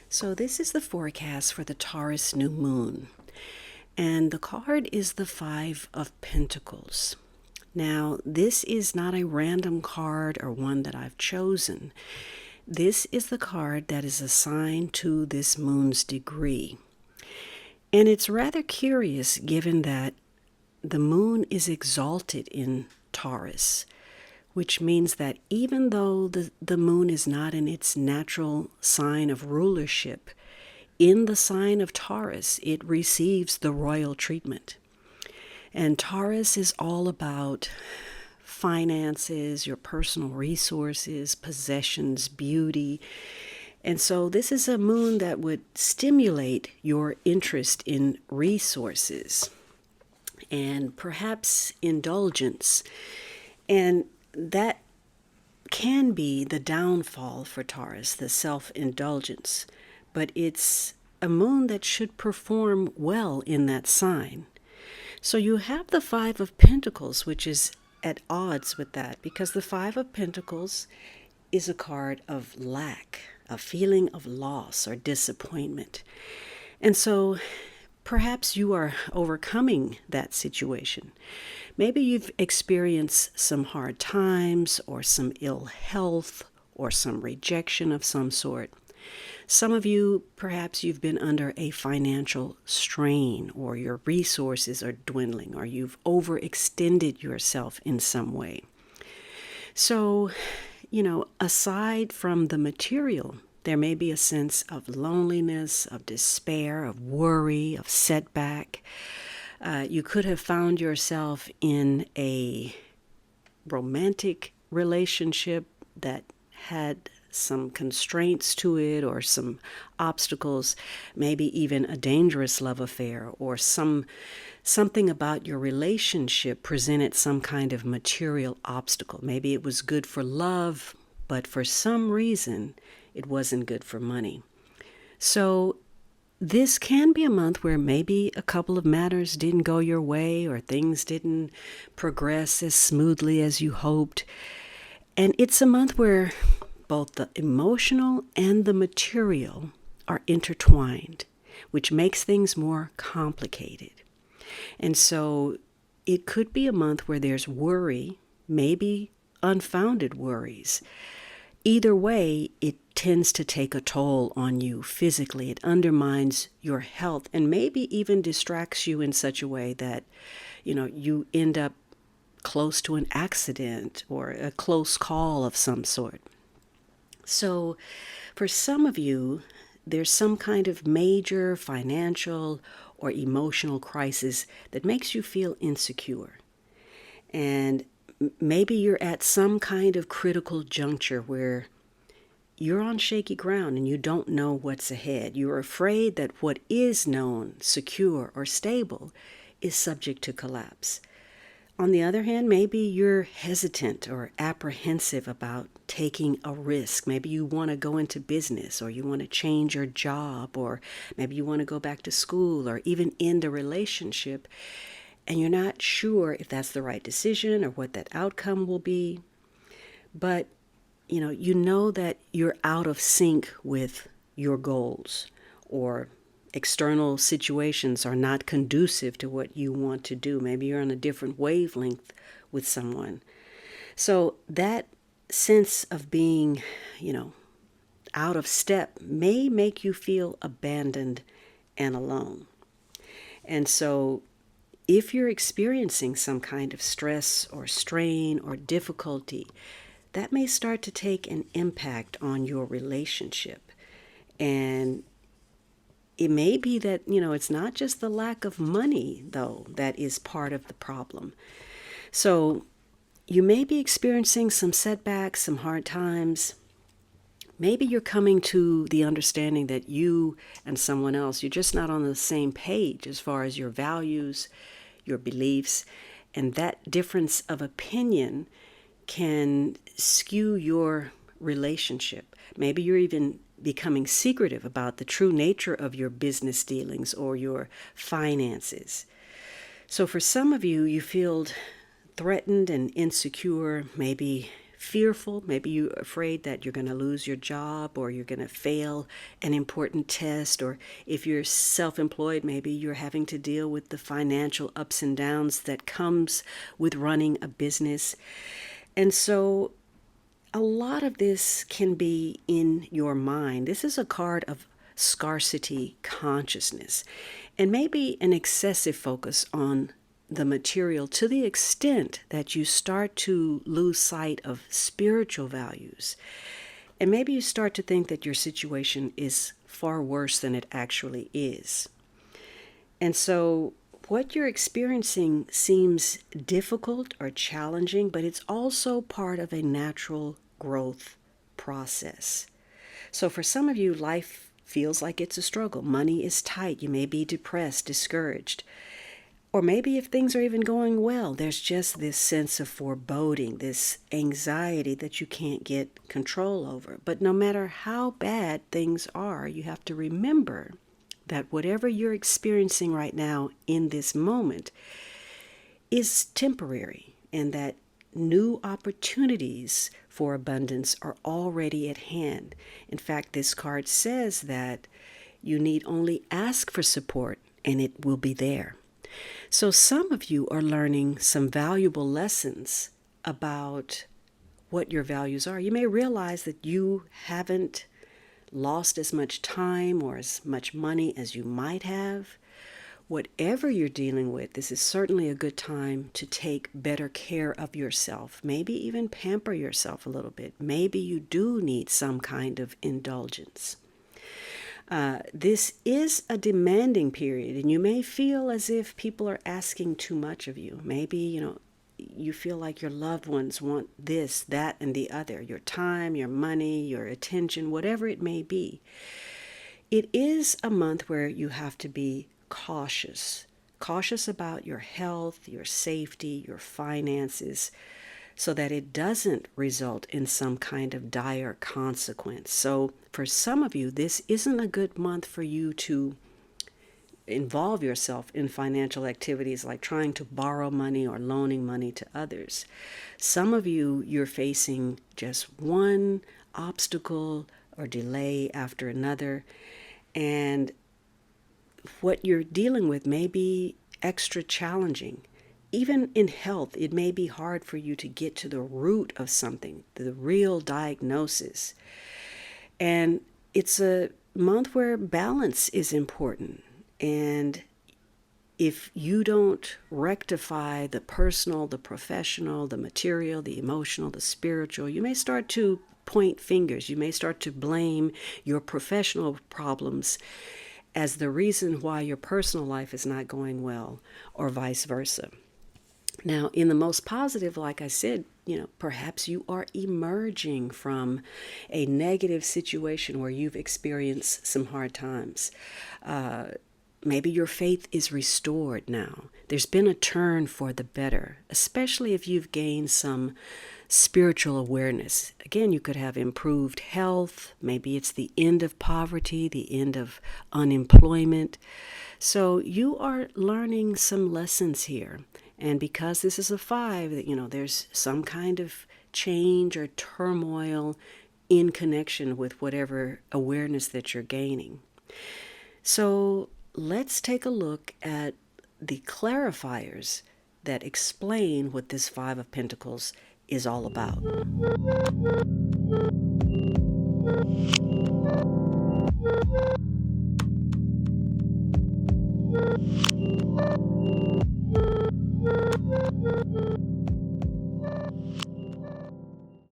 So this is the forecast for the Taurus new moon. And the card is the Five of Pentacles. Now, this is not a random card or one that I've chosen. This is the card that is assigned to this moon's degree. And it's rather curious given that the moon is exalted in Taurus, which means that even though the moon is not in its natural sign of rulership, in the sign of Taurus, it receives the royal treatment. And Taurus is all about finances, your personal resources, possessions, beauty. And so this is a moon that would stimulate your interest in resources and perhaps indulgence. And that can be the downfall for Taurus, the self-indulgence. But it's a moon that should perform well in that sign. So you have the Five of Pentacles, which is at odds with that, because the Five of Pentacles is a card of lack, a feeling of loss or disappointment. And so perhaps you are overcoming that situation. Maybe you've experienced some hard times or some ill health or some rejection of some sort. Some of you, perhaps you've been under a financial strain, or your resources are dwindling, or you've overextended yourself in some way. So, aside from the material, there may be a sense of loneliness, of despair, of worry, of setback. You could have found yourself in a romantic relationship that had some constraints to it or some obstacles, maybe even a dangerous love affair, or something about your relationship presented some kind of material obstacle. Maybe it was good for love, but for some reason it wasn't good for money. So this can be a month where maybe a couple of matters didn't go your way, or things didn't progress as smoothly as you hoped. And it's a month where both the emotional and the material are intertwined, which makes things more complicated. And so it could be a month where there's worry, maybe unfounded worries. Either way, it tends to take a toll on you physically. It undermines your health and maybe even distracts you in such a way that, you end up close to an accident or a close call of some sort. So for some of you, there's some kind of major financial or emotional crisis that makes you feel insecure. And maybe you're at some kind of critical juncture where you're on shaky ground and you don't know what's ahead. You're afraid that what is known, secure, or stable is subject to collapse. On the other hand, maybe you're hesitant or apprehensive about taking a risk. Maybe you want to go into business, or you want to change your job, or maybe you want to go back to school, or even end a relationship, and you're not sure if that's the right decision or what that outcome will be. But you know that you're out of sync with your goals, or external situations are not conducive to what you want to do. Maybe you're on a different wavelength with someone. So that sense of being, out of step may make you feel abandoned and alone. And so if you're experiencing some kind of stress or strain or difficulty, that may start to take an impact on your relationship. And it may be that, it's not just the lack of money, though, that is part of the problem. So you may be experiencing some setbacks, some hard times. Maybe you're coming to the understanding that you and someone else, you're just not on the same page as far as your values, your beliefs, and that difference of opinion can skew your relationship. Maybe you're even becoming secretive about the true nature of your business dealings or your finances. So for some of you, you feel threatened and insecure, maybe fearful, maybe you're afraid that you're going to lose your job or you're going to fail an important test, or if you're self-employed, maybe you're having to deal with the financial ups and downs that comes with running a business. And so a lot of this can be in your mind. This is a card of scarcity consciousness and maybe an excessive focus on the material to the extent that you start to lose sight of spiritual values. And maybe you start to think that your situation is far worse than it actually is. And so what you're experiencing seems difficult or challenging, but it's also part of a natural growth process. So for some of you, life feels like it's a struggle. Money is tight. You may be depressed, discouraged. Or maybe if things are even going well, there's just this sense of foreboding, this anxiety that you can't get control over. But no matter how bad things are, you have to remember that whatever you're experiencing right now in this moment is temporary, and that new opportunities for abundance are already at hand. In fact, this card says that you need only ask for support and it will be there. So some of you are learning some valuable lessons about what your values are. You may realize that you haven't lost as much time or as much money as you might have. Whatever you're dealing with, this is certainly a good time to take better care of yourself. Maybe even pamper yourself a little bit. Maybe you do need some kind of indulgence. This is a demanding period, and you may feel as if people are asking too much of you. Maybe, you feel like your loved ones want this, that, and the other, your time, your money, your attention, whatever it may be. It is a month where you have to be cautious about your health, your safety, your finances, so that it doesn't result in some kind of dire consequence. So for some of you, this isn't a good month for you to involve yourself in financial activities like trying to borrow money or loaning money to others. Some of you, you're facing just one obstacle or delay after another, and what you're dealing with may be extra challenging. Even in health, it may be hard for you to get to the root of something, the real diagnosis. And it's a month where balance is important. And if you don't rectify the personal, the professional, the material, the emotional, the spiritual, you may start to point fingers. You may start to blame your professional problems as the reason why your personal life is not going well, or vice versa. Now, in the most positive, like I said, perhaps you are emerging from a negative situation where you've experienced some hard times. Maybe your faith is restored now. There's been a turn for the better, especially if you've gained some spiritual awareness. Again, you could have improved health. Maybe it's the end of poverty, the end of unemployment. So you are learning some lessons here. And because this is a 5, there's some kind of change or turmoil in connection with whatever awareness that you're gaining. So let's take a look at the clarifiers that explain what this 5 of Pentacles is all about.